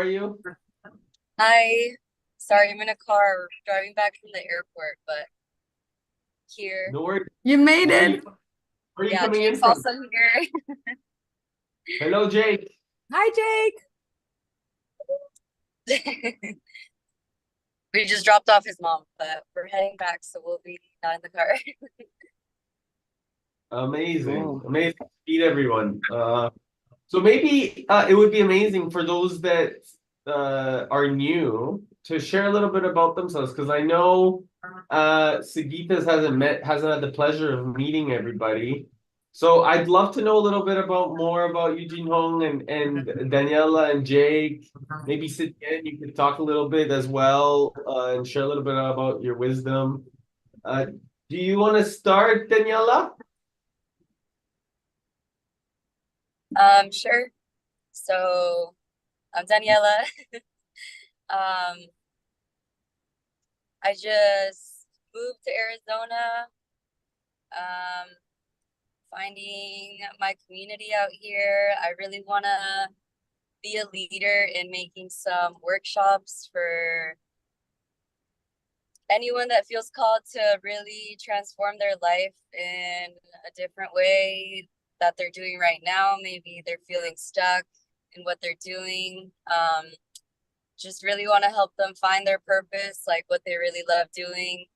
are you? Hi. Sorry, I'm in a car driving back from the airport, but here. No worries. You made Where are it. you? Where are you Yeah, coming in Jake's from? also here. Hello, Jake. Hi, Jake. We just dropped off his mom, but we're heading back, so we'll be not in the car. Amazing, Cool. amazing to meet everyone. So maybe it would be amazing for those that are new to share a little bit about themselves, because I know Sagitas hasn't had the pleasure of meeting everybody. So I'd love to know a little bit about more about Eugene Hong and Daniela and Jake. Maybe Sitian, you could talk a little bit as well and share a little bit about your wisdom. Do you want to start, Daniela? Sure. So I'm Daniela. Um, I just moved to Arizona. Um, Finding my community out here. I really want to be a leader in making some workshops for anyone that feels called to really transform their life in a different way that they're doing right now. Maybe they're feeling stuck in what they're doing. Just really want to help them find their purpose, like what they really love doing.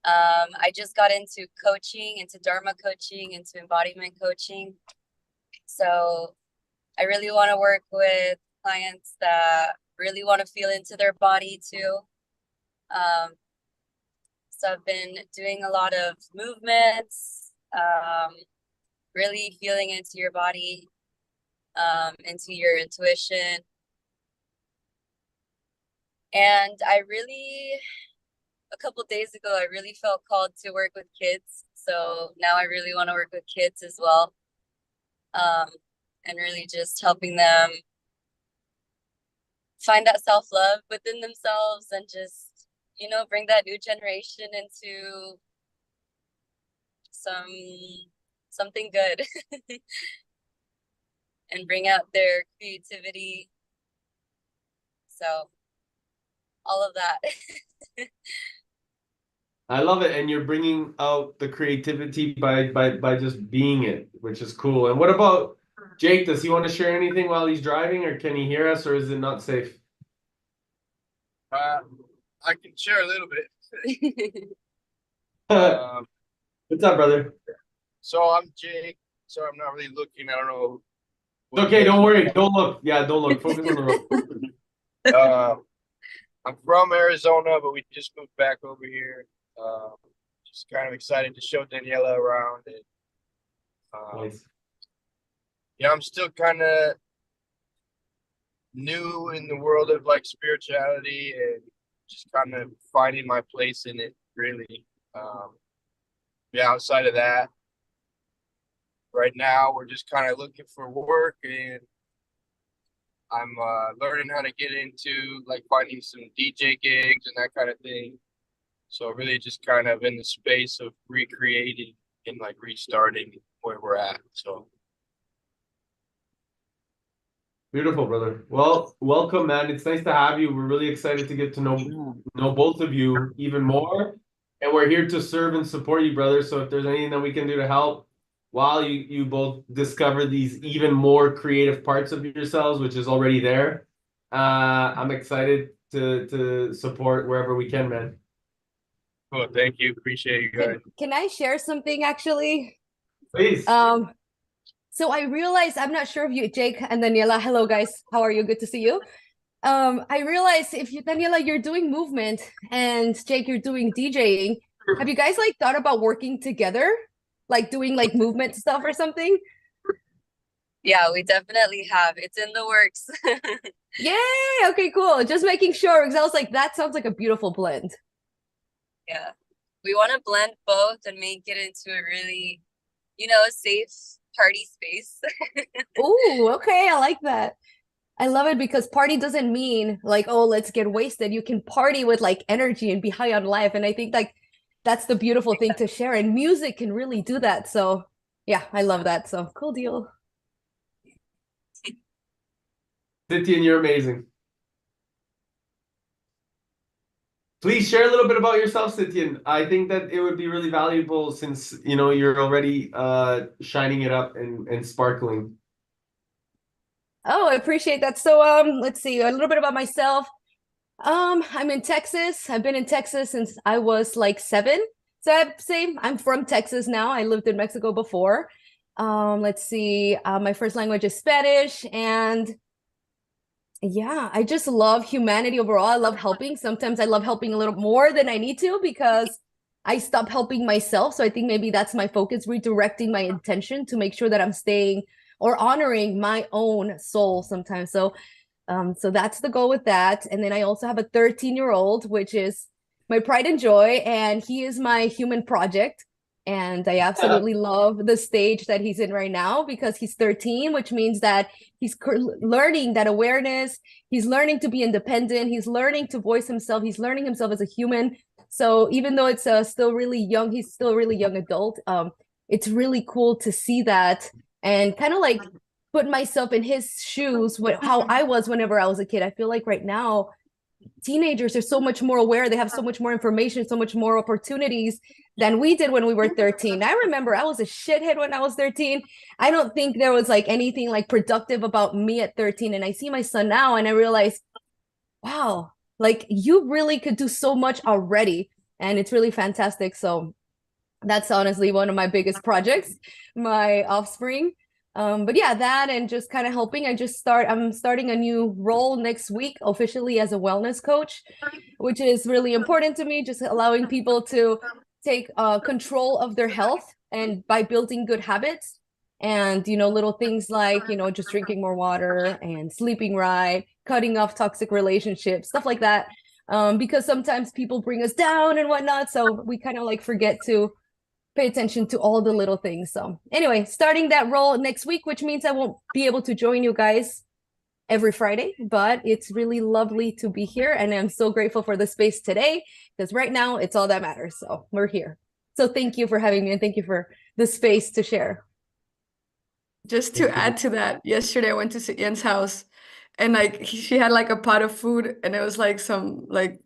I just got into coaching, into Dharma coaching, into embodiment coaching. So I really want to work with clients that really want to feel into their body too. So I've been doing a lot of movements, really feeling into your body, into your intuition. And a couple days ago, I really felt called to work with kids. So now I really want to work with kids as well. And really just helping them find that self-love within themselves and just, bring that new generation into some something good and bring out their creativity. So all of that. I love it, and you're bringing out the creativity by just being it, which is cool. And what about Jake? Does he want to share anything while he's driving, or can he hear us, or is it not safe? Uh, I can share a little bit. What's up, brother? So I'm Jake. So I'm not really looking. I don't know. It's okay, don't worry. Don't look. Yeah, don't look. Focus on the road. Uh, I'm from Arizona, but we just moved back over here. Just kind of excited to show Daniela around. And, Nice. yeah, I'm still kind of new in the world of like spirituality and just kind of finding my place in it, really. Yeah, outside of that, right now we're just kind of looking for work, and I'm learning how to get into like finding some DJ gigs and that kind of thing. So really just kind of in the space of recreating and like restarting where we're at. So Beautiful, brother. Well, welcome, man. It's nice to have you. We're really excited to get to know both of you even more, and we're here to serve and support you, brother. So if there's anything that we can do to help while you both discover these even more creative parts of yourselves, which is already there, I'm excited to support wherever we can, man. cool. Thank you. Appreciate you guys. Can I share something actually? Please. So I realized, I'm not sure if you, Jake and Daniela, hello guys, how are you? Good to see you. I realized if you, Daniela, you're doing movement and Jake, you're doing DJing. Have you guys like thought about working together? Like doing like movement stuff or something? Yeah, we definitely have. It's in the works. Yay! Okay, cool. Just making sure because I was like, that sounds like a beautiful blend. Yeah. We want to blend both and make it into a really, safe party space. Ooh, okay, I like that. I love it because party doesn't mean like, oh, let's get wasted. You can party with like energy and be high on life. And I think like that's the beautiful thing to share. And music can really do that. So yeah, I love that. So cool deal. Cynthia, you're amazing. Please share a little bit about yourself, Sityan. I think that it would be really valuable since you're already shining it up and sparkling. Oh, I appreciate that. So let's see, a little bit about myself. I'm in Texas. I've been in Texas since I was like 7. So I'd say I'm from Texas now. I lived in Mexico before. Let's see, my first language is Spanish, and yeah, I just love humanity overall. I love helping. Sometimes I love helping a little more than I need to because I stop helping myself. So I think maybe that's my focus, redirecting my intention to make sure that I'm staying or honoring my own soul sometimes. So that's the goal with that. And then I also have a 13-year-old, which is my pride and joy, and he is my human project. And I absolutely love the stage that he's in right now because he's 13, which means that he's learning that awareness. He's learning to be independent. He's learning to voice himself. He's learning himself as a human. So even though it's still really young, he's still a really young adult. It's really cool to see that and kind of like put myself in his shoes, how I was whenever I was a kid. I feel like right now, teenagers are so much more aware. They have so much more information, so much more opportunities than we did when we were 13. I remember I was a shithead when I was 13. I don't think there was like anything like productive about me at 13. And I see my son now and I realize, wow, like you really could do so much already. And it's really fantastic. So that's honestly one of my biggest projects, my offspring. But yeah, that and just kind of helping. I'm starting a new role next week officially as a wellness coach, which is really important to me, just allowing people to take control of their health and by building good habits and little things like just drinking more water and sleeping right, cutting off toxic relationships, stuff like that. Because sometimes people bring us down and whatnot, so we kind of like forget to pay attention to all the little things. So anyway, starting that role next week, which means I won't be able to join you guys every Friday, but it's really lovely to be here. And I'm so grateful for the space today because right now it's all that matters. So we're here. So thank you for having me and thank you for the space to share. Just to add to that, yesterday I went to Ian's house and like she had like a pot of food and it was like some like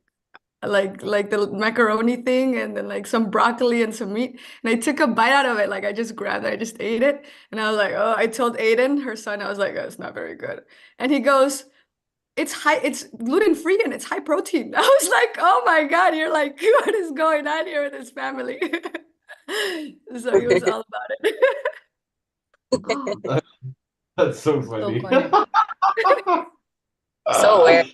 the macaroni thing and then like some broccoli and some meat. And I took a bite out of it. Like I just grabbed it, I just ate it. And I was like, oh, I told Aiden, her son, I was like, oh, it's not very good. And he goes, it's gluten-free and it's high protein. I was like, oh my God, you're like, what is going on here with this family? So he was all about it. That's so funny. So weird.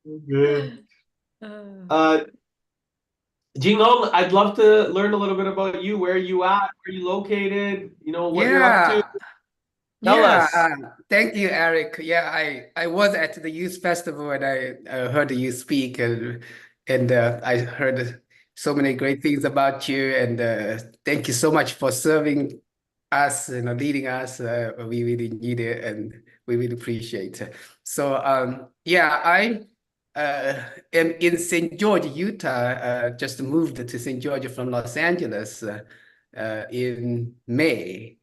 Oh, good. Jinghong, I'd love to learn a little bit about you. Where are you at? Where are you located? What you're up to. Tell us. Thank you, Eric. Yeah, I was at the youth festival and I heard you speak and I heard so many great things about you and thank you so much for serving us and leading us. We really need it and we really appreciate it. So yeah, I am in St. George, Utah. Just moved to St. George from Los Angeles in May.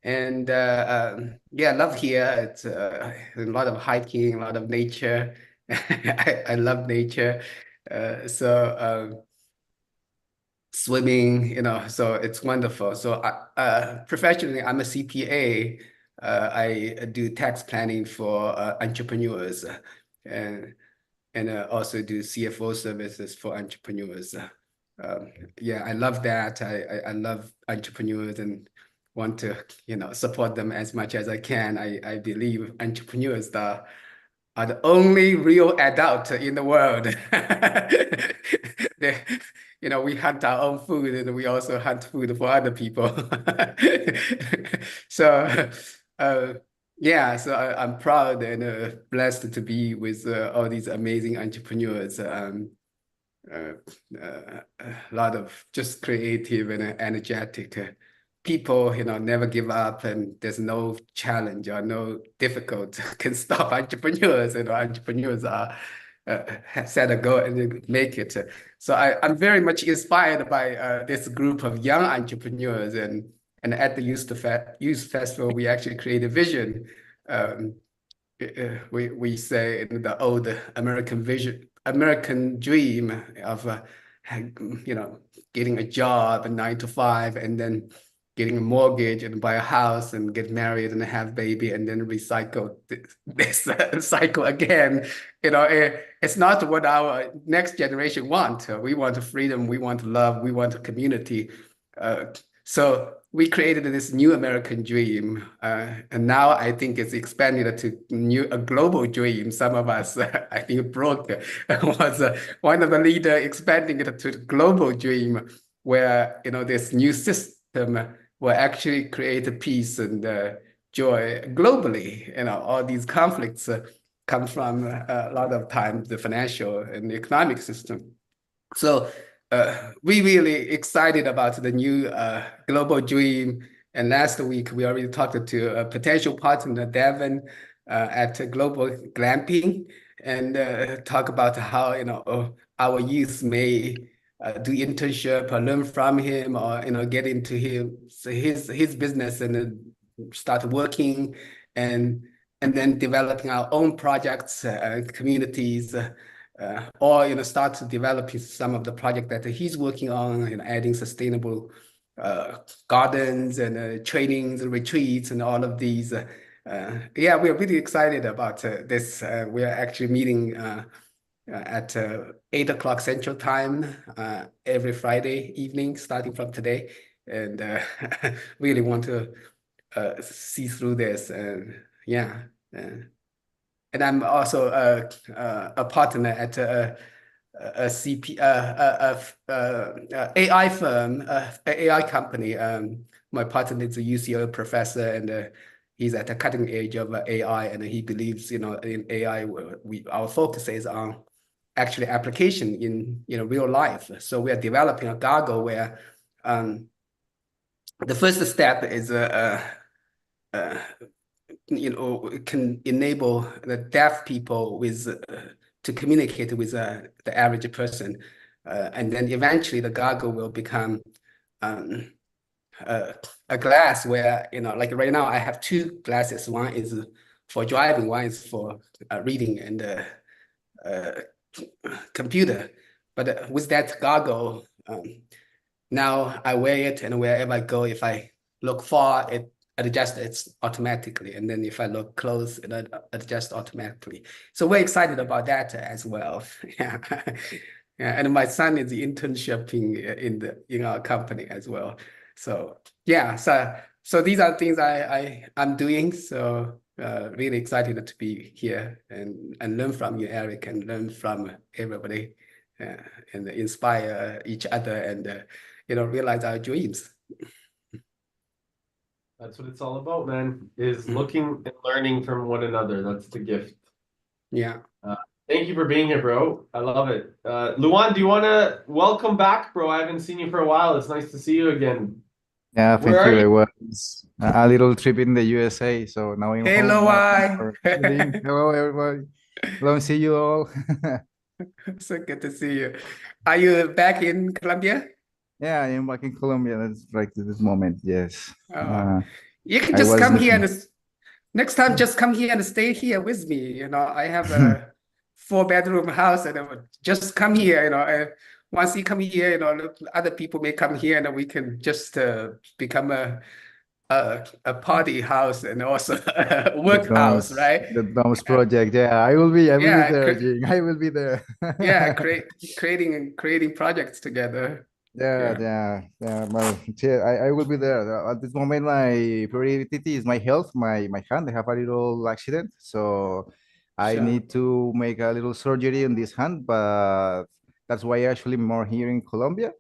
And yeah, I love here. It's a lot of hiking, a lot of nature. I love nature. So swimming, so it's wonderful. So professionally, I'm a CPA. I do tax planning for entrepreneurs and also do CFO services for entrepreneurs. Yeah, I love that. I love entrepreneurs and want to support them as much as I can. I believe entrepreneurs are the only real adult in the world. We hunt our own food and we also hunt food for other people. So yeah, so I'm proud and blessed to be with all these amazing entrepreneurs. A lot of just creative and energetic people, never give up, and there's no challenge or no difficult can stop entrepreneurs. Entrepreneurs are set a goal and make it. So I'm very much inspired by this group of young entrepreneurs, and at the Youth Festival, we actually create a vision. We say the old American vision, American dream of you know, getting a job, a 9 to 5, and then getting a mortgage and buy a house and get married and have baby and then recycle this cycle again. You know, it's not what our next generation want. We want freedom, we want love, we want a community. So we created this new American dream, and now I think it's expanded to a global dream. Some of us, I think, broke was one of the leader expanding it to the global dream, where this new system will actually create peace and joy globally. All these conflicts come from a lot of times the financial and the economic system. So we really excited about the new global dream. And last week we already talked to a potential partner, Devin, at Global Glamping, and talk about how our youth may do internship or learn from him, or get into his business and start working and then developing our own projects, communities. Or start to develop some of the project that he's working on, adding sustainable gardens and trainings and retreats and all of these. Yeah, we're really excited about this. We are actually meeting at 8 o'clock Central Time every Friday evening, starting from today, and really want to see through this. And yeah. And I'm also a partner at a AI firm, AI company. My partner is a UCL professor, and he's at the cutting edge of AI, and he believes, in AI. Our focus is on actually application in real life. So we are developing a goggle where the first step is can enable the deaf people to communicate with the average person, and then eventually the goggle will become a glass where like right now I have two glasses. One is for driving, one is for reading and computer. But with that goggle, now I wear it, and wherever I go, if I look far, it adjusts automatically, and then if I look close, it adjusts automatically. So we're excited about that as well. Yeah. Yeah, and my son is internshiping in our company as well. So yeah, so these are things I'm doing. So really excited to be here and learn from you, Eric, and learn from everybody, and inspire each other, and realize our dreams. That's what it's all about, man, is looking and learning from one another. That's the gift. Yeah. Thank you for being here, bro. I love it. Luan, do you want to welcome back, bro? I haven't seen you for a while. It's nice to see you again. Yeah, Where thank are you. you? It was a little trip in the USA, so now I'm home. Hello, Hello, everybody. Hello, see you all. So good to see you. Are you back in Colombia? Yeah, I am back in Colombia. That's right at this moment. Yes. You can I just was come here looking. and next time just come here and stay here with me. I have a 4-bedroom house, and just come here. Once you come here, other people may come here, and we can just become a party house and also a work house, right? The DOMS project. Yeah, I will be Yeah, there, Jing. I will be there. yeah, creating projects together. Yeah. I will be there. At this moment, my priority is my health, my hand. I have a little accident, so I Sure. need to make a little surgery on this hand, but that's why actually more here in Colombia.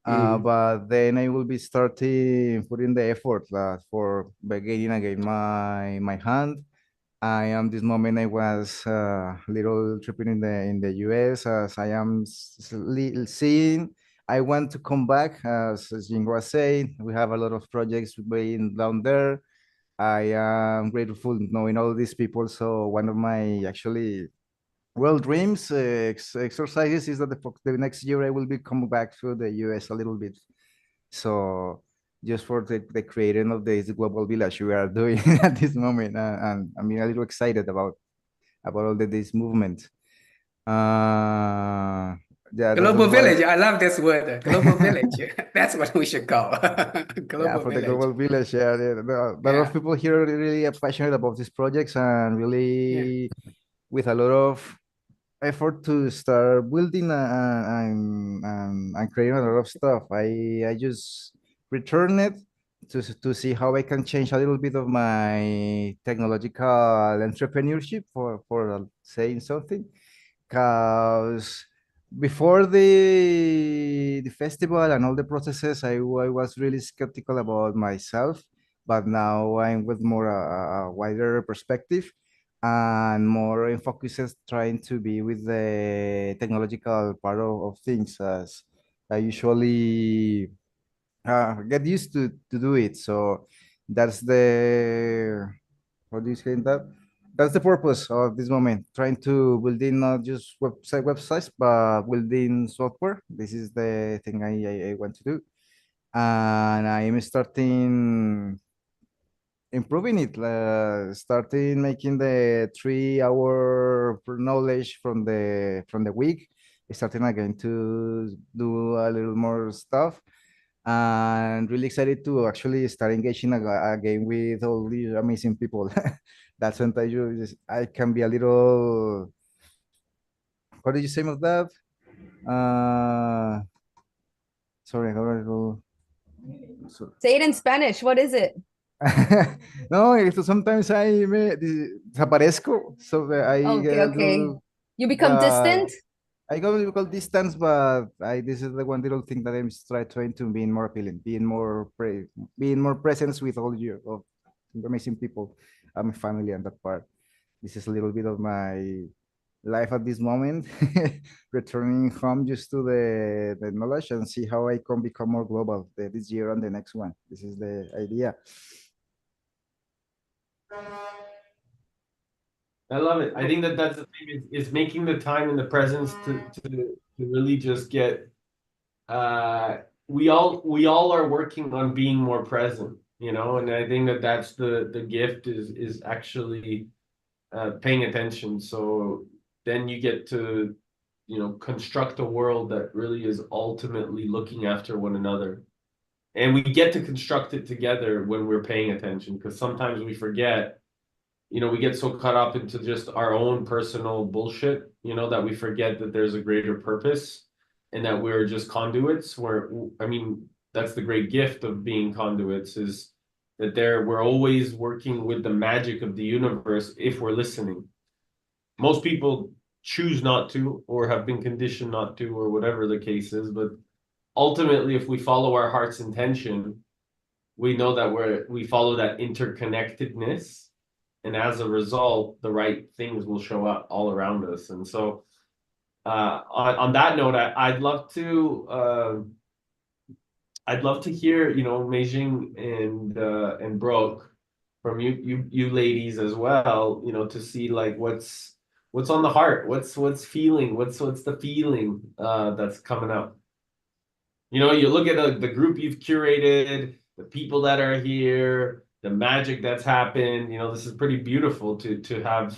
But then I will be starting putting the effort for gaining again my hand. I am this moment I was little tripping in the US, as I am seeing. I want to come back, as Jing was saying. We have a lot of projects being down there. I am grateful knowing all these people. So one of my actually world dreams exercises is that the next year I will be coming back to the US a little bit. So just for the creating of this global village we are doing at this moment, and I'm a little excited about all this movement. Yeah, Global that's why. village. I love this word. Global village. That's what we should call. Yeah, Global for the village. global village, yeah, a lot of Yeah. people here are really passionate about these projects and Yeah. really with a lot of effort to start building and creating a lot of stuff. I just return it to see how I can change a little bit of my technological entrepreneurship for saying something. Because before the festival and all the processes, I was really skeptical about myself, but now I'm with more a wider perspective and more in focuses trying to be with the technological part of things as I usually get used to do it. So that's the what do you say that? That's the purpose of this moment, trying to build in not just websites, but building software. This is the thing I want to do. And I am starting improving it, starting making the 3 hour knowledge from the week, starting again to do a little more stuff and really excited to actually start engaging again with all these amazing people. That's when I can be a little. What did you say of that? Uh, sorry, how do I go? So, Say it in Spanish. What is it? no, sometimes desaparezco, so I Okay, okay. do, You become but distant? I go to call distance, but this is the one little thing that I'm trying to being more appealing, being more presence with all you of amazing people, my family and that part. This is a little bit of my life at this moment, returning home just to the knowledge and see how I can become more global this year and the next one. This is the idea. I love it. I think that that's the thing is making the time and the presence to really just get we all are working on being more present, and I think that that's the gift is actually paying attention. So then you get to construct a world that really is ultimately looking after one another. And we get to construct it together when we're paying attention, because sometimes we forget, we get so caught up into just our own personal bullshit, that we forget that there's a greater purpose and that we're just conduits. I mean, that's the great gift of being conduits, is that we're always working with the magic of the universe if we're listening. Most people choose not to, or have been conditioned not to, or whatever the case is. But ultimately, if we follow our heart's intention, we know that we follow that interconnectedness, and as a result, the right things will show up all around us. And so, on that note, I'd love to hear, Meijing and Brooke, from you ladies as well, to see like what's on the heart, what's feeling, what's the feeling that's coming up. You look at the group you've curated, the people that are here, the magic that's happened. This is pretty beautiful to have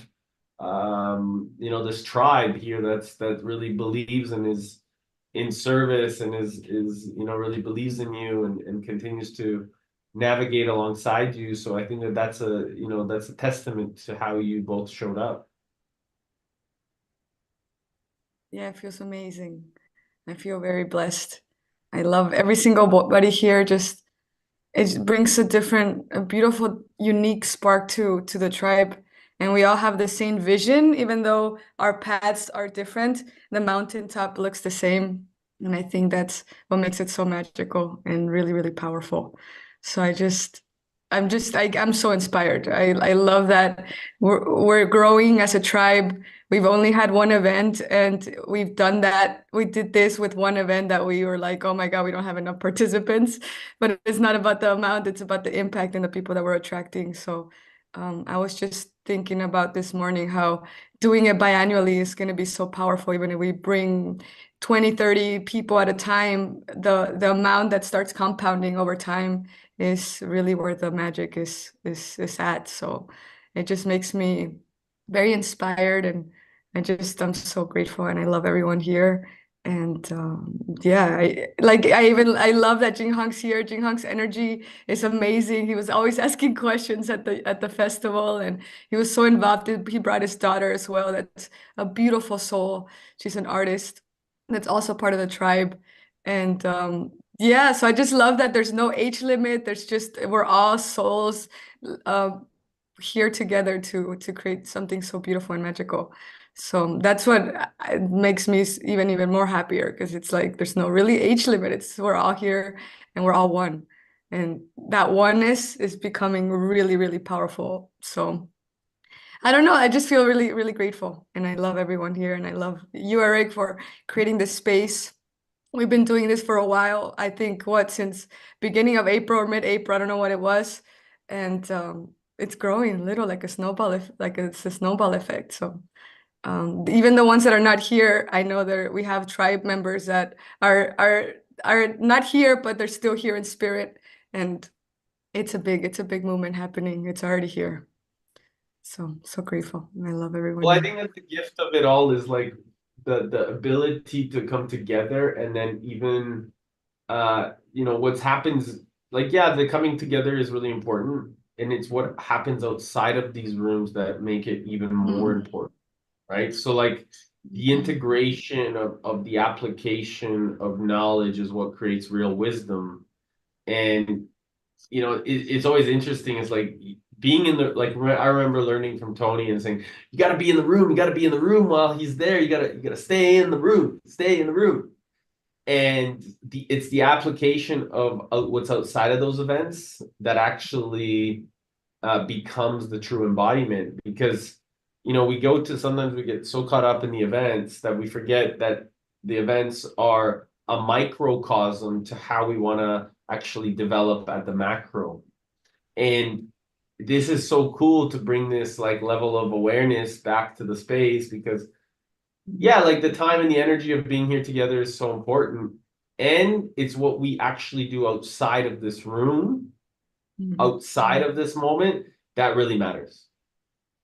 this tribe here that really believes and is in service and is really believes in you and continues to navigate alongside you. So I think that's a testament to how you both showed up. Yeah, it feels amazing. I feel very blessed. I love every single body here. Just it brings a beautiful, unique spark to the tribe. And we all have the same vision, even though our paths are different. The mountaintop looks the same. And I think that's what makes it so magical and really, really powerful. So I'm so inspired. I love that we're growing as a tribe. We've only had one event and we've done that. We did this with one event that we were like, oh my God, we don't have enough participants. But it's not about the amount, it's about the impact and the people that we're attracting. So I was just thinking about this morning how doing it biannually is going to be so powerful. Even if we bring 20, 30 people at a time, the amount that starts compounding over time is really where the magic is at. So it just makes me very inspired and I'm so grateful, and I love everyone here. And yeah, I love that Jing Hong's here. Jing Hong's energy is amazing. He was always asking questions at the festival, and he was so involved. He brought his daughter as well. That's a beautiful soul. She's an artist that's also part of the tribe. And yeah, so I just love that there's no age limit. There's just we're all souls uh, here together to create something so beautiful and magical. So that's what makes me even more happier, because it's like there's no really age limit. It's we're all here and we're all one, and that oneness is becoming really, really powerful. So I don't know. I just feel really, really grateful, and I love everyone here, and I love you, Eric, for creating this space. We've been doing this for a while. I think since beginning of April or mid-April, I don't know what it was, and it's growing little like a snowball, like it's a snowball effect. So even the ones that are not here, I know we have tribe members that are not here, but they're still here in spirit, and it's a big movement happening. It's already here. So grateful. I love everyone. Well, I think that the gift of it all is like the ability to come together, and then even what happens, like, yeah, the coming together is really important, and it's what happens outside of these rooms that make it even more important, right? So like the integration of the application of knowledge is what creates real wisdom. And it's always interesting. It's like being in the, like, I remember learning from Tony and saying, you got to be in the room. You got to be in the room while he's there. You gotta stay in the room. Stay in the room. And it's the application of what's outside of those events that actually becomes the true embodiment. Because sometimes we get so caught up in the events that we forget that the events are a microcosm to how we want to actually develop at the macro. And this is so cool to bring this like level of awareness back to the space, because yeah, like the time and the energy of being here together is so important. And it's what we actually do outside of this room, outside of this moment, that really matters.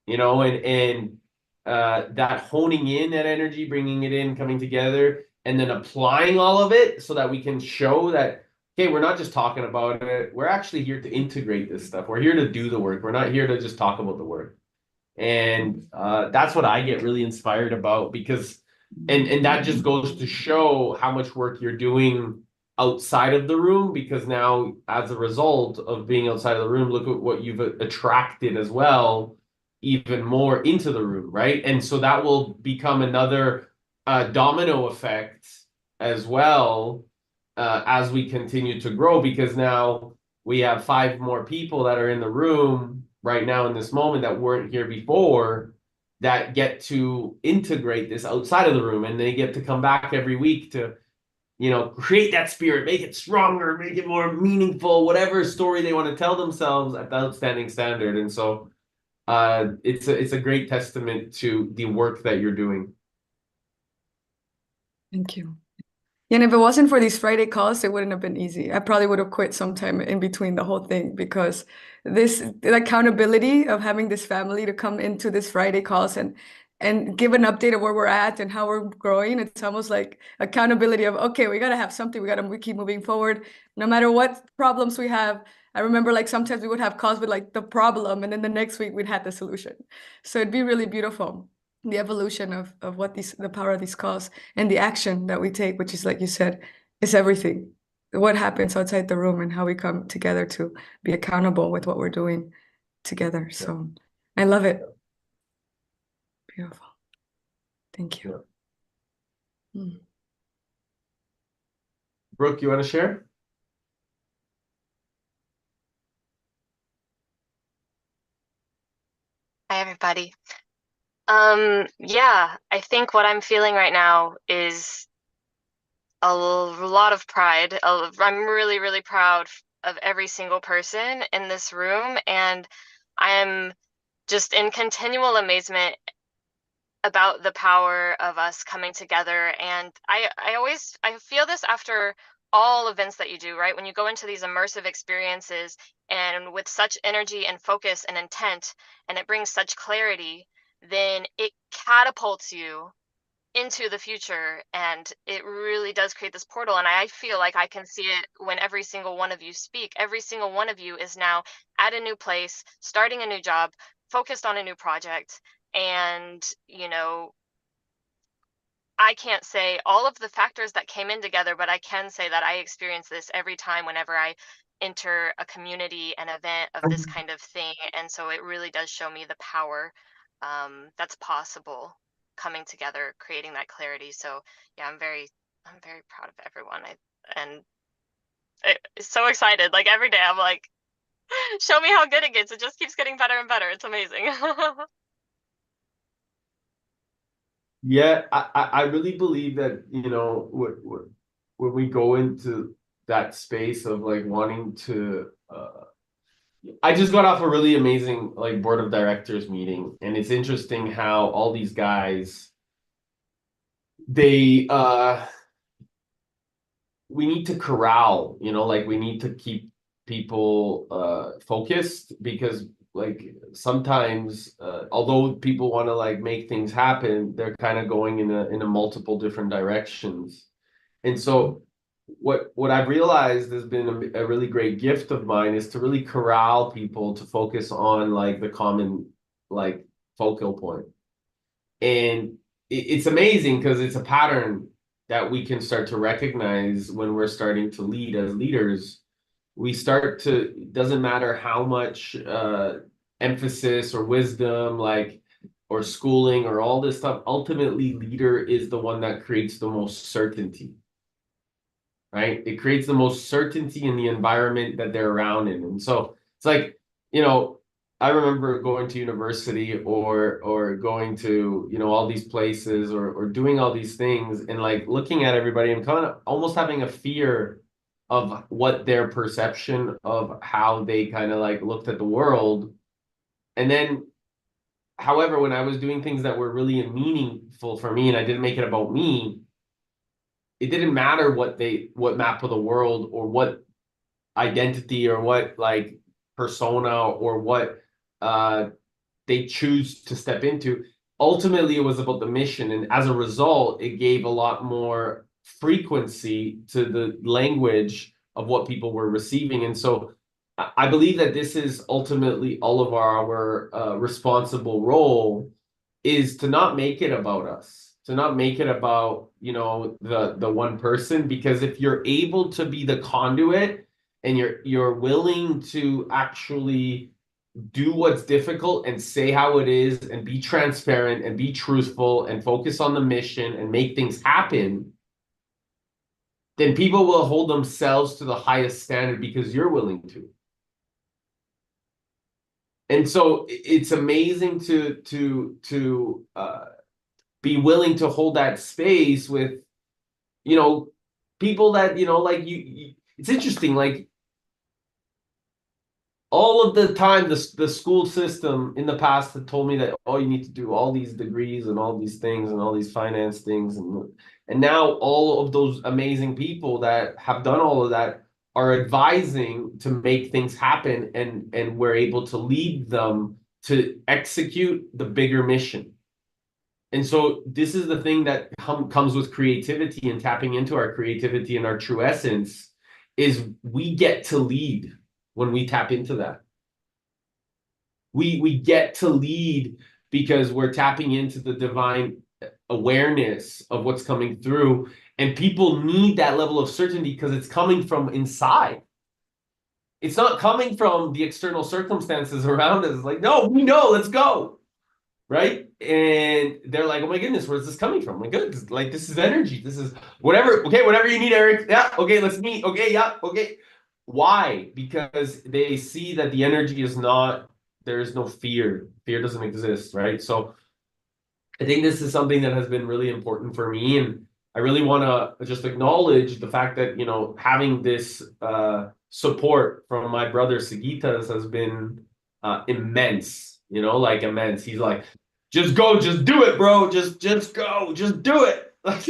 And that honing in that energy, bringing it in, coming together, and then applying all of it so that we can show that, okay, we're not just talking about it. We're actually here to integrate this stuff. We're here to do the work. We're not here to just talk about the work. And that's what I get really inspired about, because and that just goes to show how much work you're doing outside of the room, because now as a result of being outside of the room, look at what you've attracted as well, even more into the room, right? And so that will become another domino effect as well, as we continue to grow, because now we have 5 more people that are in the room right now in this moment that weren't here before, that get to integrate this outside of the room, and they get to come back every week to create that spirit, make it stronger, make it more meaningful, whatever story they want to tell themselves at the outstanding standard. And so it's a great testament to the work that you're doing. Thank you. Yeah, and if it wasn't for these Friday calls, it wouldn't have been easy. I probably would have quit sometime in between the whole thing, because the accountability of having this family to come into this Friday calls and give an update of where we're at and how we're growing. It's almost like accountability of, okay, we got to have something. We keep moving forward no matter what problems we have. I remember like sometimes we would have calls with like the problem, and then the next week we'd had the solution. So it'd be really beautiful, the evolution of what the power of these calls and the action that we take, which is, like you said, is everything. What happens outside the room and how we come together to be accountable with what we're doing together. So I love it. Beautiful. Thank you. Brooke, you want to share? Hi, everybody. Yeah, I think what I'm feeling right now is a lot of pride. I'm really, really proud of every single person in this room, and I'm just in continual amazement about the power of us coming together. And I feel this after all events that you do, right? When you go into these immersive experiences and with such energy and focus and intent, and it brings such clarity, then it catapults you into the future, and it really does create this portal. And I feel like I can see it when every single one of you speak. Every single one of you is now at a new place, starting a new job, focused on a new project. And, I can't say all of the factors that came in together, but I can say that I experience this every time whenever I enter a community, an event of this kind of thing. And so it really does show me the power that's possible coming together, creating that clarity. So yeah, I'm very proud of everyone. It's so excited. Like every day I'm like, show me how good it gets. It just keeps getting better and better. It's amazing. Yeah, I really believe that, when we go into that space of like wanting to, I just got off a really amazing like board of directors meeting, and it's interesting how all these guys, they we need to corral, like we need to keep people focused, because like sometimes although people want to like make things happen, they're kind of going in a multiple different directions. And so what I've realized has been a really great gift of mine is to really corral people to focus on like the common like focal point. And it's amazing because it's a pattern that we can start to recognize when we're starting to lead as leaders. We start to, it doesn't matter how much emphasis or wisdom, like, or schooling or all this stuff, ultimately leader is the one that creates the most certainty, right? It creates the most certainty in the environment that they're around in. And so it's like, I remember going to university or going to, all these places or doing all these things and like looking at everybody and kind of almost having a fear of what their perception of how they kind of like looked at the world. And then, however, when I was doing things that were really meaningful for me and I didn't make it about me, it didn't matter what map of the world or what identity or what like persona or what they choose to step into. Ultimately, it was about the mission, and as a result, it gave a lot more frequency to the language of what people were receiving. And so I believe that this is ultimately all of our responsible role, is to not make it about us, to not make it about, the one person, because if you're able to be the conduit and you're willing to actually do what's difficult and say how it is and be transparent and be truthful and focus on the mission and make things happen, then people will hold themselves to the highest standard because you're willing to. And so it's amazing to be willing to hold that space with, people that, like you it's interesting, like all of the time, the school system in the past had told me that, oh, you need to do all these degrees and all these things and all these finance things. And now all of those amazing people that have done all of that are advising to make things happen, and we're able to lead them to execute the bigger mission. And so this is the thing that comes with creativity and tapping into our creativity and our true essence, is we get to lead. When we tap into that, we get to lead because we're tapping into the divine awareness of what's coming through, and people need that level of certainty because it's coming from inside. It's not coming from the external circumstances around us. It's like, no, we know, let's go, right? And they're like, oh my goodness, where's this coming from? Like, good, like this is energy. This is whatever. Okay, whatever you need, Eric. Yeah, okay, let's meet. Okay, yeah, okay. Why? Because they see that the energy is not, there is no fear. Fear doesn't exist, right? So I think this is something that has been really important for me. And I really want to just acknowledge the fact that, having this support from my brother Sagitas has been immense, like immense. He's like, just go, just do it, bro. Just go, just do it. Like,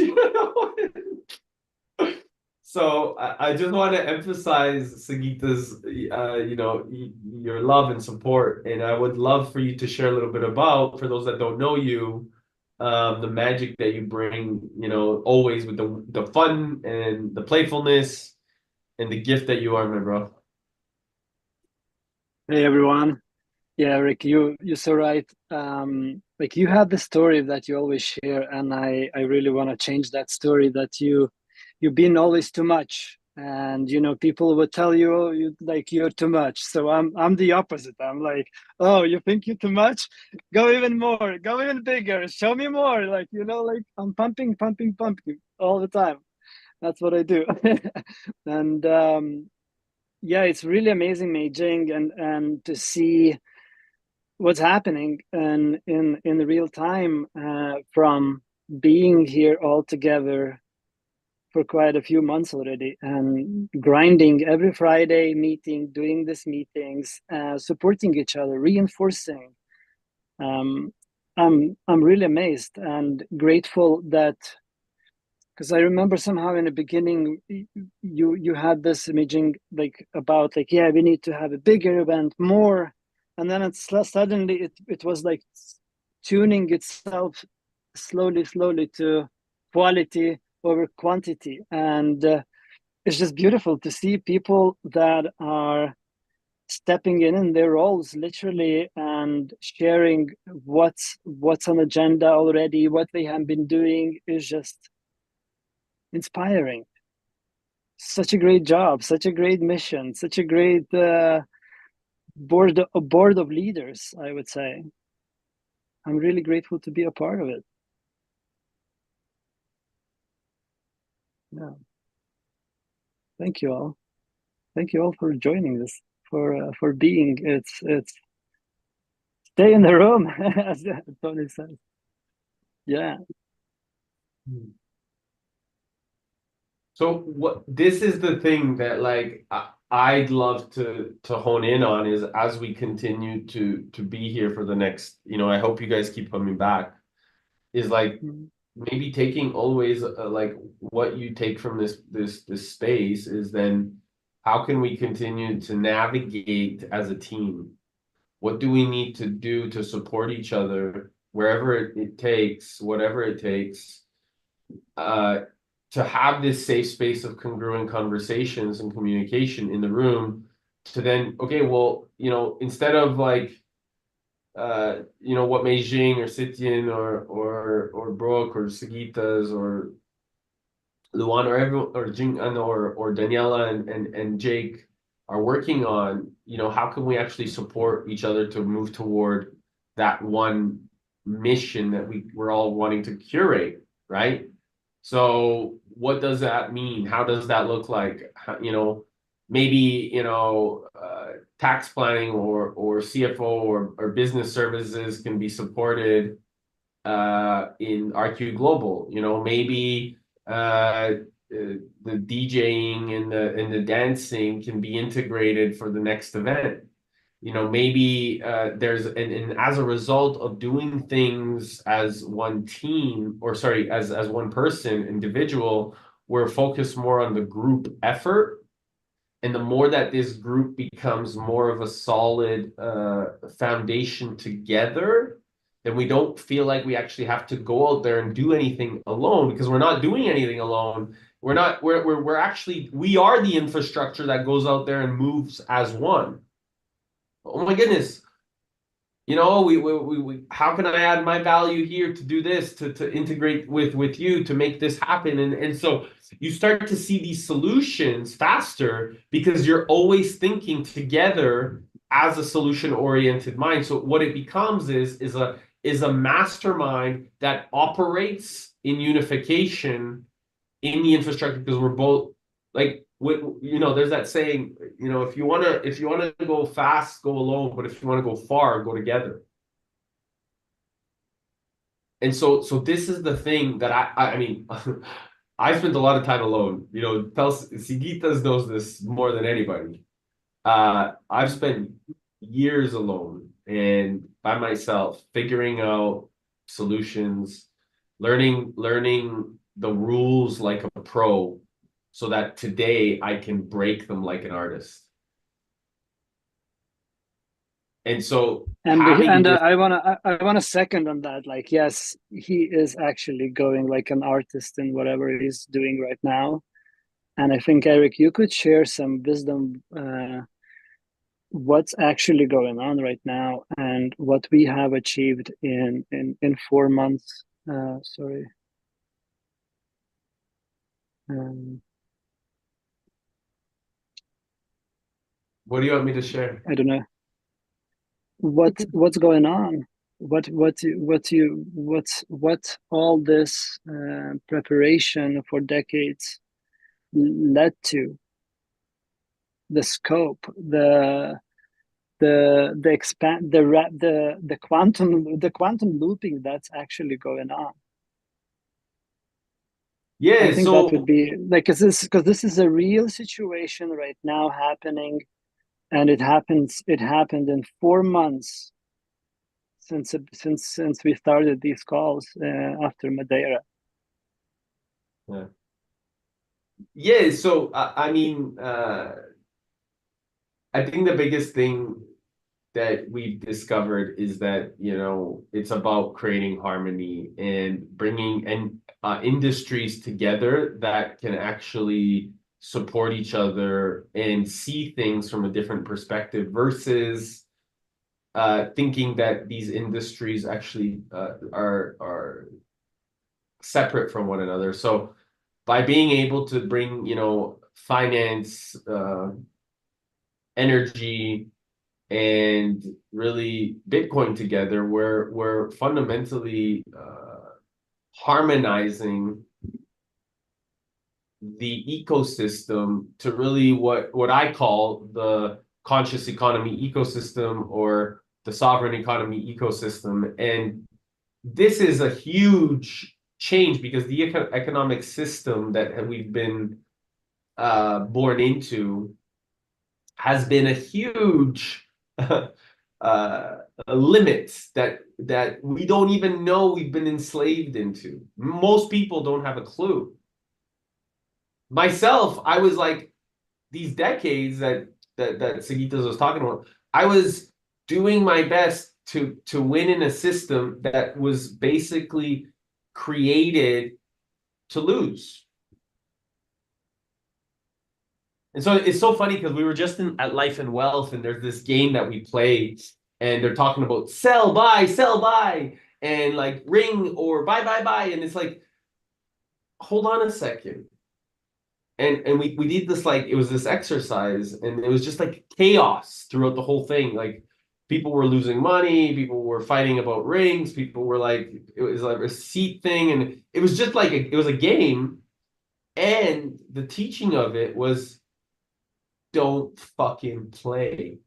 So I just want to emphasize Sagita's, your love and support, and I would love for you to share a little bit about, for those that don't know you, the magic that you bring, always with the fun and the playfulness and the gift that you are, my bro. Hey everyone. Yeah, Rick, you're so right. Like you have the story that you always share, and I really want to change that story that you've been always too much, and people would tell you, oh, you're too much. So I'm the opposite. I'm like, oh, you think you're too much? Go even more, go even bigger, show me more. Like like I'm pumping all the time. That's what I do. And yeah, it's really amazing, Meijing, and to see what's happening in real time, from being here all together for quite a few months already, and grinding every Friday, doing these meetings, supporting each other, reinforcing. um, I'm really amazed and grateful that, because I remember somehow in the beginning you had this imaging like about like, yeah, we need to have a bigger event, more, and then it's suddenly it was like tuning itself slowly to quality over quantity, and it's just beautiful to see people that are stepping in their roles literally and sharing what's on agenda already, what they have been doing is just inspiring. Such a great job, such a great mission, such a great board of leaders, I would say. I'm really grateful to be a part of it. Yeah. Thank you all. Thank you all for joining this, for being. It's stay in the room, as Tony says. Yeah. So this is the thing that like I'd love to hone in on, is as we continue to be here for the next, I hope you guys keep coming back, is like maybe taking always like what you take from this space is then how can we continue to navigate as a team? What do we need to do to support each other wherever it takes, whatever it takes, to have this safe space of congruent conversations and communication in the room, to then, okay, well, instead of like, what Meijing or Sitien or Brooke or Sagitas or Luan or everyone or Jing or Daniela and Jake are working on, how can we actually support each other to move toward that one mission that we're all wanting to curate, right? So what does that mean? How does that look like? Maybe, tax planning or CFO or business services can be supported in RQ Global. Maybe the DJing and the dancing can be integrated for the next event. Maybe there's and as a result of doing things as one team, or sorry, as one person, individual, we're focused more on the group effort. And the more that this group becomes more of a solid foundation together, then we don't feel like we actually have to go out there and do anything alone, because we're not doing anything alone. We're actually, we are the infrastructure that goes out there and moves as one. Oh my goodness. We how can I add my value here to do this, to integrate with you to make this happen? And so you start to see these solutions faster because you're always thinking together as a solution-oriented mind. So what it becomes is a mastermind that operates in unification in the infrastructure, because we're both like, there's that saying, if you want to go fast, go alone, but if you want to go far, go together. And so this is the thing that I mean, I spent a lot of time alone. Siguitas knows this more than anybody. I've spent years alone and by myself, figuring out solutions, learning the rules like a pro, so that today I can break them like an artist. And so And having this, I wanna second on that. Like, yes, he is actually going like an artist in whatever he's doing right now. And I think, Eric, you could share some wisdom, what's actually going on right now and what we have achieved in 4 months. Sorry. what do you want me to share? I don't know what's going on. What all this preparation for decades led to, the scope, the expand the quantum looping that's actually going on. Yeah, I think so that would be like, because this is a real situation right now happening, and it happened in 4 months since we started these calls after Madeira. yeah, so I mean, I think the biggest thing that we've discovered is that, you know, it's about creating harmony and bringing industries together that can actually support each other and see things from a different perspective versus thinking that these industries actually are separate from one another. So by being able to bring, you know, finance, energy, and really Bitcoin together, we're fundamentally harmonizing the ecosystem to really what I call the conscious economy ecosystem, or the sovereign economy ecosystem. And this is a huge change because the economic system that we've been born into has been a huge limits that we don't even know we've been enslaved into. Most people don't have a clue. Myself, I was like, these decades that Sagitas was talking about, I was doing my best to win in a system that was basically created to lose. And so it's so funny because we were just at Life and Wealth, and there's this game that we play, and they're talking about sell, buy, and like ring or buy. And it's like, hold on a second. And we did this, like, it was this exercise, and it was just like chaos throughout the whole thing. Like, people were losing money, people were fighting about rings, people were like, it was like a receipt thing, and it was just like it was a game. And the teaching of it was, don't fucking play.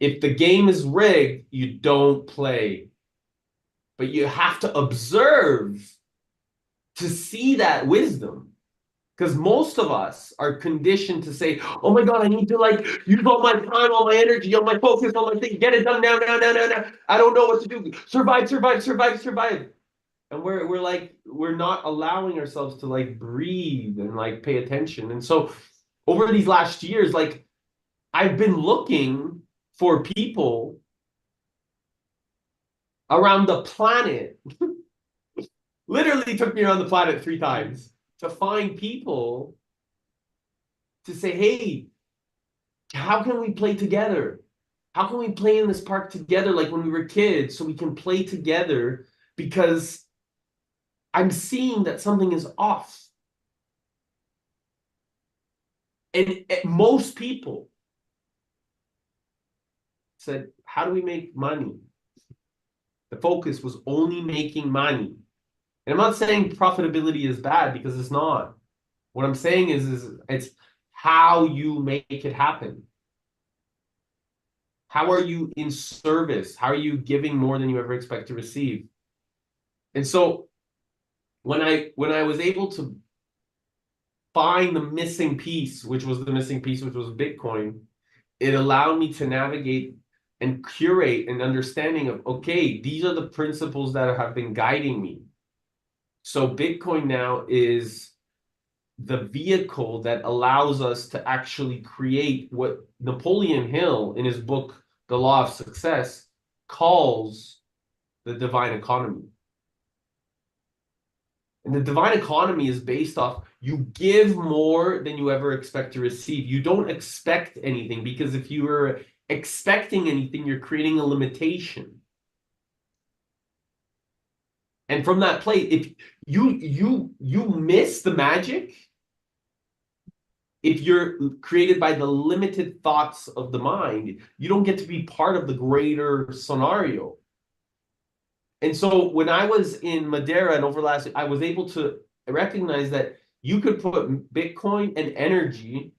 If the game is rigged, you don't play. But you have to observe to see that wisdom. Because most of us are conditioned to say, oh my God, I need to like use all my time, all my energy, all my focus, all my thing, get it done now. I don't know what to do. Survive. And we're like, we're not allowing ourselves to like breathe and like pay attention. And so over these last years, like, I've been looking for people around the planet. Literally took me around the planet 3 times to find people to say, hey, how can we play together? How can we play in this park together like when we were kids, so we can play together? Because I'm seeing that something is off. And most people said, how do we make money? The focus was only making money. And I'm not saying profitability is bad, because it's not. What I'm saying is it's how you make it happen. How are you in service? How are you giving more than you ever expect to receive? And so when I was able to find the missing piece, which was Bitcoin, it allowed me to navigate and curate an understanding of, okay, these are the principles that have been guiding me. So Bitcoin now is the vehicle that allows us to actually create what Napoleon Hill in his book, The Law of Success, calls the divine economy. And the divine economy is based off you give more than you ever expect to receive. You don't expect anything, because if you were expecting anything, you're creating a limitation. And from that place, if you miss the magic, if you're created by the limited thoughts of the mind, you don't get to be part of the greater scenario. And so when I was in Madeira and over last, I was able to recognize that you could put Bitcoin and energy,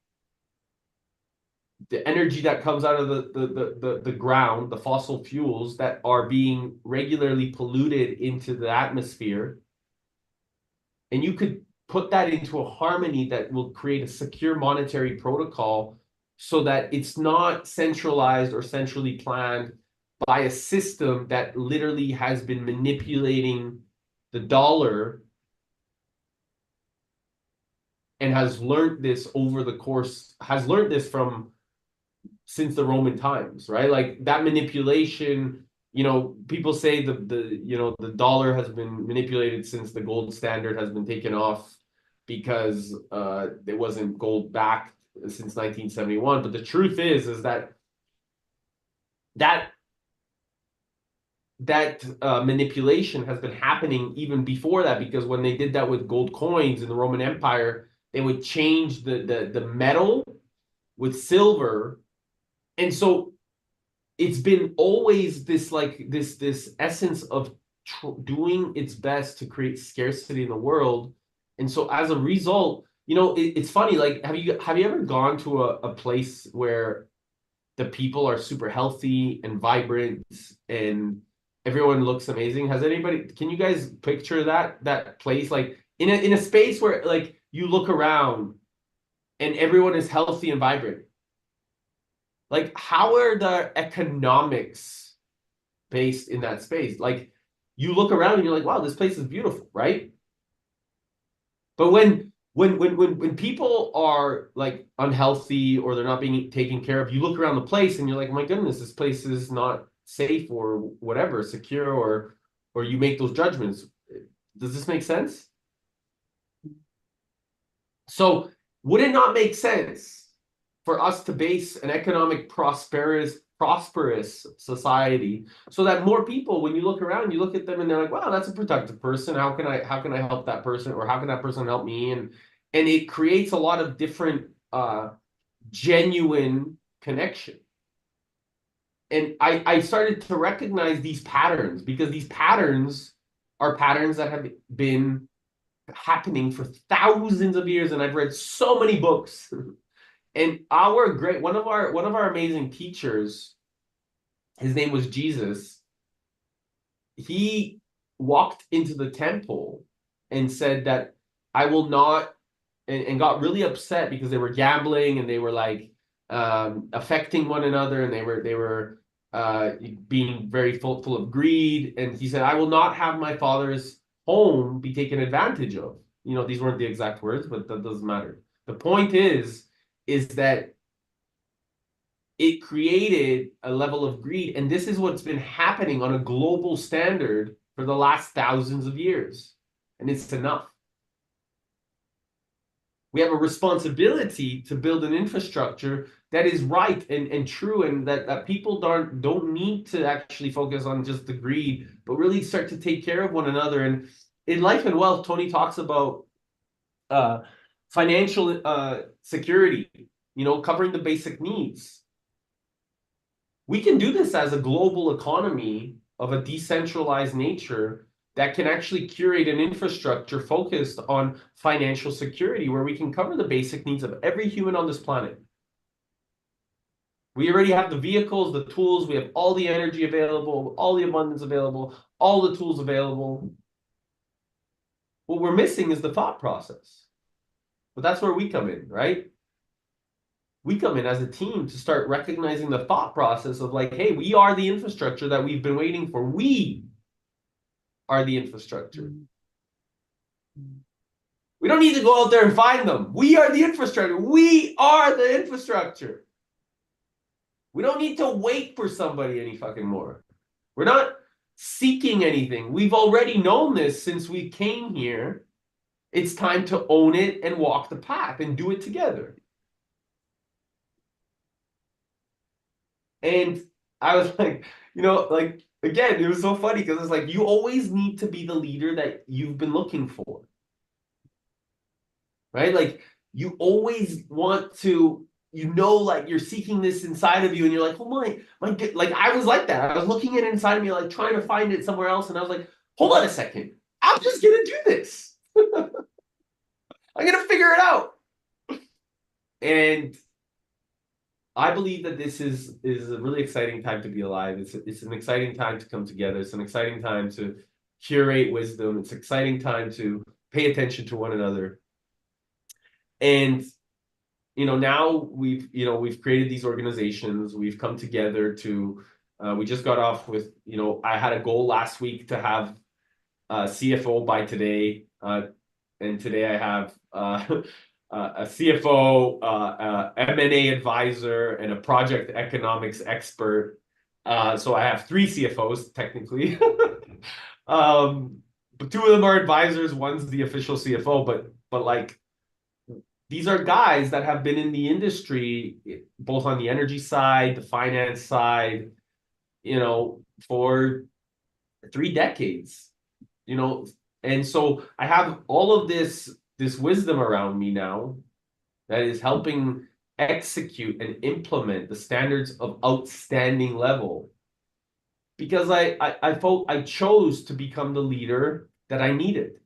the energy that comes out of the ground, the fossil fuels that are being regularly polluted into the atmosphere, and you could put that into a harmony that will create a secure monetary protocol so that it's not centralized or centrally planned by a system that literally has been manipulating the dollar and has learned this over the course, has learned this from since the Roman times, right? Like that manipulation, you know, people say the dollar has been manipulated since the gold standard has been taken off because it wasn't gold backed since 1971. But the truth is that manipulation has been happening even before that, because when they did that with gold coins in the Roman Empire, they would change the metal with silver. And so it's been always this like this essence of doing its best to create scarcity in the world. And so as a result, you know, it's funny, like have you ever gone to a place where the people are super healthy and vibrant and everyone looks amazing? Can you guys picture that place, like in a space where like you look around and everyone is healthy and vibrant? Like, how are the economics based in that space? Like, you look around and you're like, wow, this place is beautiful, right? But when people are like unhealthy or they're not being taken care of, you look around the place and you're like, my goodness, this place is not safe or whatever, secure, or you make those judgments. Does this make sense? So would it not make sense for us to base an economic prosperous society so that more people, when you look around, you look at them and they're like, wow, that's a productive person. How can I help that person, or how can that person help me? And it creates a lot of different genuine connection. And I started to recognize these patterns, because these patterns are patterns that have been happening for thousands of years, and I've read so many books. And one of our amazing teachers, his name was Jesus. He walked into the temple and said that I will not, and got really upset because they were gambling and they were like affecting one another, and they were being very full of greed. And he said, I will not have my father's home be taken advantage of. You know, these weren't the exact words, but that doesn't matter. The point is that it created a level of greed. And this is what's been happening on a global standard for the last thousands of years. And it's enough. We have a responsibility to build an infrastructure that is right and true, and that people don't need to actually focus on just the greed, but really start to take care of one another. And in Life and Wealth, Tony talks about financial security, you know, covering the basic needs. We can do this as a global economy of a decentralized nature that can actually curate an infrastructure focused on financial security, where we can cover the basic needs of every human on this planet. We already have the vehicles, the tools, we have all the energy available, all the abundance available, all the tools available. What we're missing is the thought process. But that's where we come in, right? We come in as a team to start recognizing the thought process of like, hey, we are the infrastructure that we've been waiting for. We are the infrastructure. We don't need to go out there and find them. We are the infrastructure. We are the infrastructure. We don't need to wait for somebody any fucking more. We're not seeking anything. We've already known this since we came here. It's time to own it and walk the path and do it together. And I was like, like, again, it was so funny because it's like, you always need to be the leader that you've been looking for. Right? Like, you always want to, like you're seeking this inside of you and you're like, oh my, like I was like that. I was looking at it inside of me, like trying to find it somewhere else. And I was like, hold on a second. I'm just going to do this. I'm going to figure it out. And I believe that this is a really exciting time to be alive. It's an exciting time to come together. It's an exciting time to curate wisdom. It's an exciting time to pay attention to one another. And now we've created these organizations. We've come together to. We just got off with. I had a goal last week to have a CFO by today, and today I have a CFO, M&A advisor, and a project economics expert. So I have 3 CFOs technically. But 2 of them are advisors. One's the official CFO. But like, these are guys that have been in the industry, both on the energy side, the finance side, for 3 decades. And so I have all of this wisdom around me now that is helping execute and implement the standards of outstanding level, because I chose to become the leader that I needed.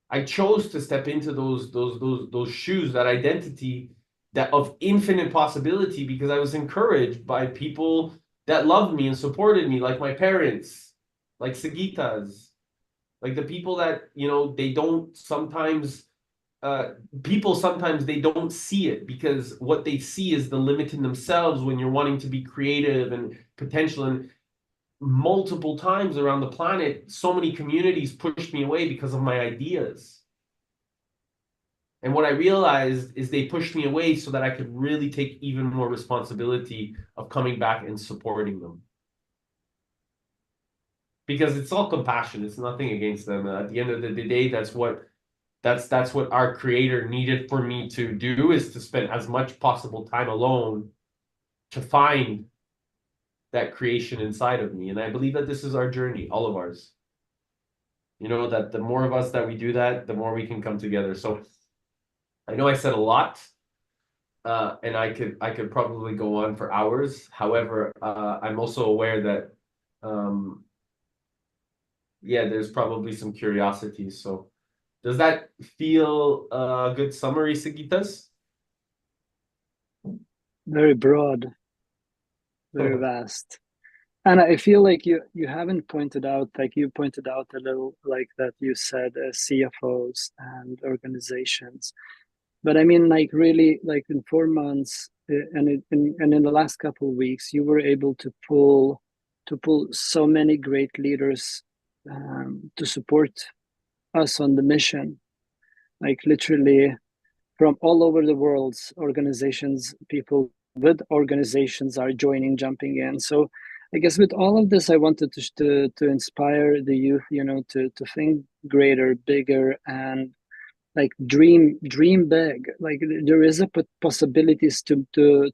I chose to step into those shoes, that identity, that of infinite possibility, because I was encouraged by people that loved me and supported me, like my parents, like Sagitas, like the people that, they don't sometimes, people sometimes they don't see it, because what they see is the limit in themselves when you're wanting to be creative and potential. And multiple times around the planet, so many communities pushed me away because of my ideas. And what I realized is they pushed me away so that I could really take even more responsibility of coming back and supporting them. Because it's all compassion. It's nothing against them. At the end of the day, that's what our creator needed for me to do, is to spend as much possible time alone to find that creation inside of me. And I believe that this is our journey, all of ours. That the more of us that we do that, the more we can come together. So I know I said a lot, and I could probably go on for hours. However, I'm also aware that, there's probably some curiosity. So does that feel a good summary, Sigitas? Very broad, very vast. And I feel like you haven't pointed out, like you pointed out a little, like that you said CFOs and organizations. But I mean, like really, like in 4 months and in the last couple of weeks, you were able to pull so many great leaders to support us on the mission. Like literally from all over the world, organizations, people with organizations are joining, jumping in. So I guess with all of this, I wanted to inspire the youth, to think greater, bigger, and like dream big. Like there is a possibilities to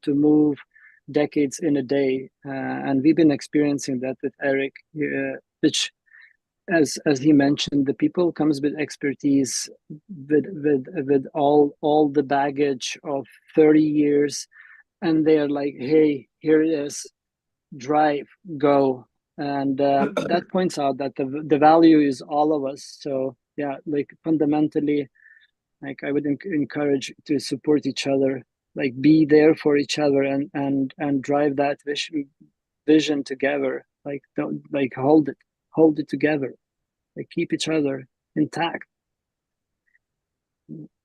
move decades in a day, and we've been experiencing that with Eric, which, as he mentioned, the people comes with expertise, with all the baggage of 30 years, and they are like, hey, here it is, drive, go. And that points out that the value is all of us. So yeah, like fundamentally, like I would encourage to support each other, like be there for each other, and drive that vision together. Like don't, like hold it together, like keep each other intact.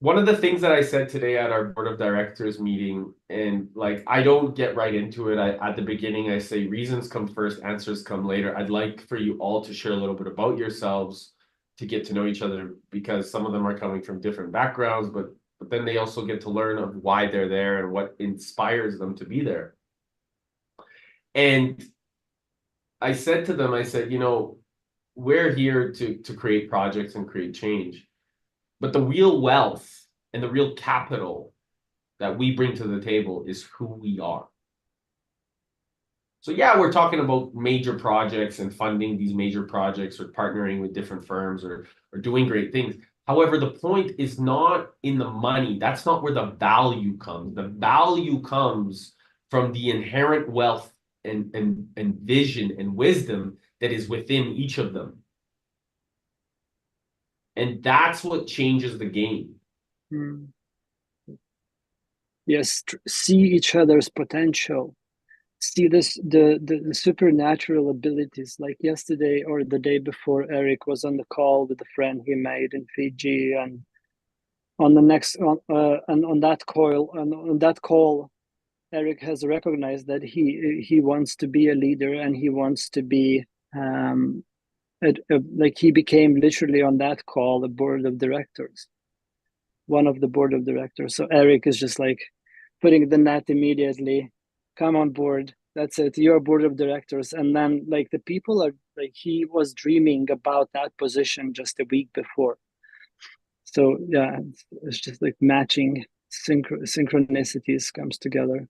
One of the things that I said today at our board of directors meeting, and like I don't get right into it. At the beginning I say reasons come first, answers come later. I'd like for you all to share a little bit about yourselves, to get to know each other, because some of them are coming from different backgrounds, but then they also get to learn of why they're there and what inspires them to be there. And I said to them, I said, you know, we're here to create projects and create change, but the real wealth and the real capital that we bring to the table is who we are. So yeah, we're talking about major projects and funding these major projects or partnering with different firms or doing great things. However, the point is not in the money. That's not where the value comes. The value comes from the inherent wealth and vision and wisdom that is within each of them. And that's what changes the game. Mm. Yes, see each other's potential. See this the supernatural abilities. Like yesterday or the day before, Eric was on the call with a friend he made in Fiji, and on the next on that call, Eric has recognized that he wants to be a leader, and he wants to be like he became literally on that call a board of directors, one of the board of directors. So Eric is just like putting the net immediately. Come on board. That's it. You're board of directors. And then like the people are like, he was dreaming about that position just a week before. So yeah, it's just like matching synchronicities comes together.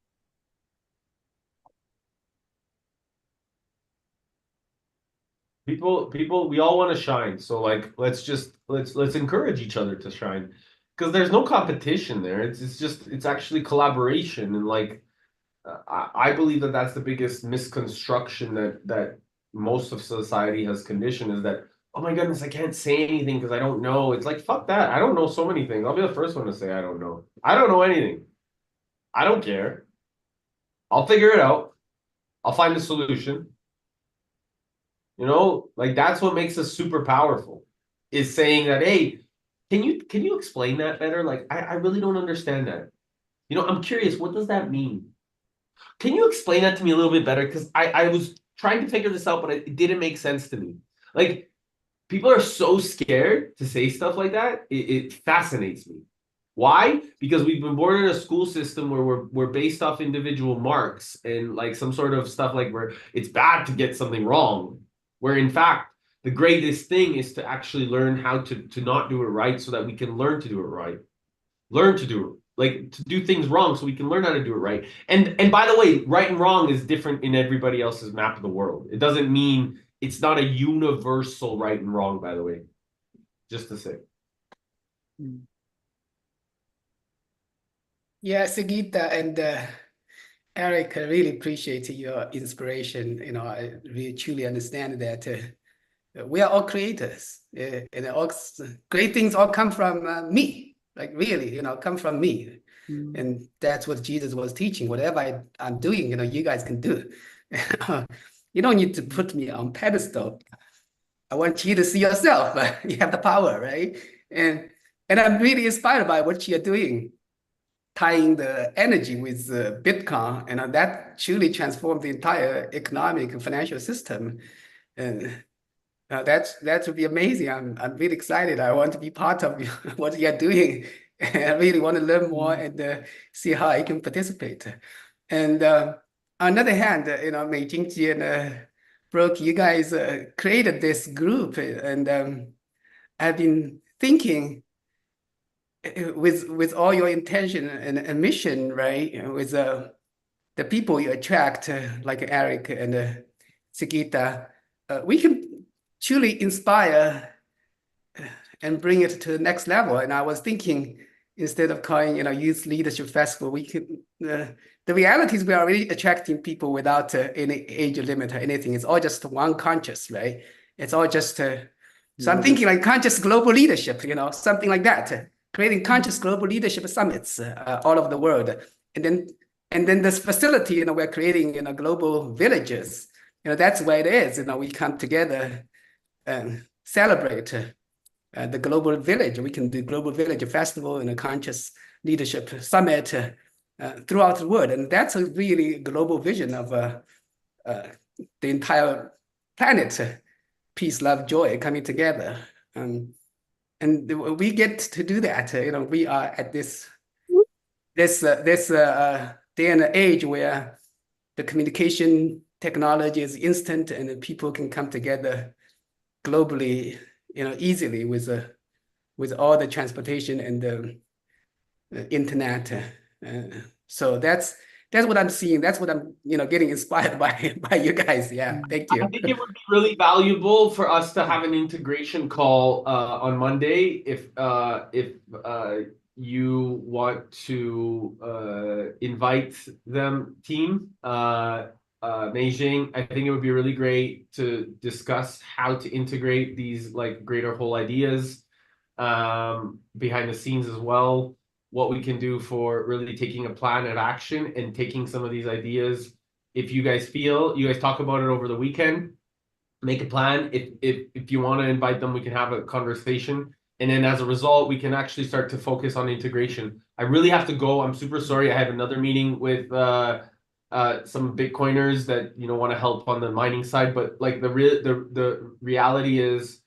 People, we all want to shine. So like, let's encourage each other to shine, because there's no competition there. It's actually collaboration. And like, I believe that that's the biggest misconstruction that most of society has conditioned, is that, oh my goodness, I can't say anything because I don't know. It's like, fuck that. I don't know so many things. I'll be the first one to say I don't know. I don't know anything. I don't care. I'll figure it out. I'll find a solution. You know, like that's what makes us super powerful, is saying that, hey, can you explain that better? Like, I really don't understand that. You know, I'm curious, what does that mean? Can you explain that to me a little bit better? Because I was trying to figure this out, but it didn't make sense to me. Like, people are so scared to say stuff like that. It fascinates me. Why? Because we've been born in a school system where we're based off individual marks and like some sort of stuff like where it's bad to get something wrong. Where in fact, the greatest thing is to actually learn how to not do it right so that we can learn to do it right. Learn to do it, like to do things wrong so we can learn how to do it right. And by the way, right and wrong is different in everybody else's map of the world. It doesn't mean, it's not a universal right and wrong, by the way. Just to say. Yeah, Sagita and Eric, I really appreciate your inspiration. You know, I really truly understand that we are all creators, and all great things all come from me. Like really, you know, come from me. And that's what Jesus was teaching. Whatever I'm doing, you know, you guys can do. You don't need to put me on pedestal. I want you to see yourself. You have the power, right? And I'm really inspired by what you're doing, tying the energy with Bitcoin, and that truly transformed the entire economic and financial system. And that would be amazing. I'm really excited. I want to be part of what you're doing. I really want to learn more and see how I can participate. And on the other hand, you know, Mei Jingji and Brooke, you guys created this group, and I've been thinking with all your intention and mission, right? With the people you attract, like Eric and Sigita, we can truly inspire and bring it to the next level. And I was thinking, instead of calling, you know, Youth Leadership Festival, we could, the reality is we are already attracting people without any age limit or anything. It's all just one conscious, right? It's all just, so I'm thinking like conscious global leadership, you know, something like that, creating conscious global leadership summits all over the world. And then this facility, you know, we're creating, you know, global villages. You know, that's where it is. You know, we come together and celebrate the global village. We can do global village festival and a conscious leadership summit throughout the world. And that's a really global vision of the entire planet, peace, love, joy coming together. And we get to do that. We are at this day and age where the communication technology is instant and people can come together globally, easily with all the transportation and the internet. So that's what I'm seeing. That's what I'm, getting inspired by you guys. Yeah, thank I you. think it would be really valuable for us to have an integration call on Monday if you want to invite them, team. Beijing, I think it would be really great to discuss how to integrate these like greater whole ideas behind the scenes as well. What we can do for really taking a plan of action and taking some of these ideas. If you guys feel, you guys talk about it over the weekend, make a plan. If you want to invite them, we can have a conversation. And then as a result, we can actually start to focus on integration. I really have to go. I'm super sorry. I have another meeting with some Bitcoiners that want to help on the mining side. But like the reality is,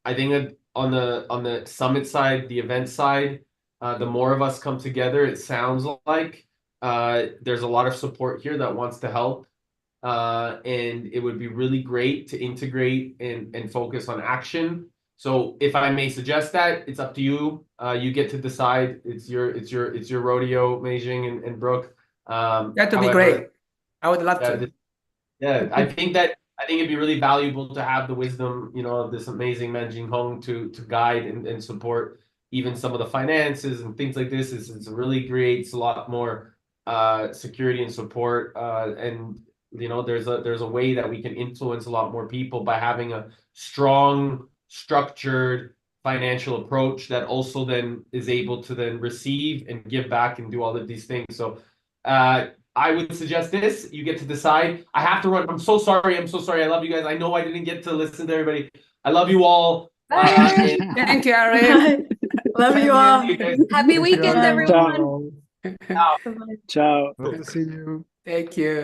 I think that on the summit side, the event side, the more of us come together, it sounds like there's a lot of support here that wants to help. And it would be really great to integrate and focus on action. So if I may suggest that, it's up to you. You get to decide. It's your rodeo, Meijing and Brooke. That would be great. I would love to. Yeah, I think it'd be really valuable to have the wisdom, of this amazing Man Jing Hong to guide and support even some of the finances and things like this. It's really creates a lot more security and support. And there's a way that we can influence a lot more people by having a strong, structured financial approach that also then is able to then receive and give back and do all of these things. So I would suggest this. You get to decide. I have to run. I'm so sorry. I love you guys. I know I didn't get to listen to everybody. I love you all. Thank you, Eric. Love you all. Happy weekend, everyone. Ciao. Hope to see you. Thank you.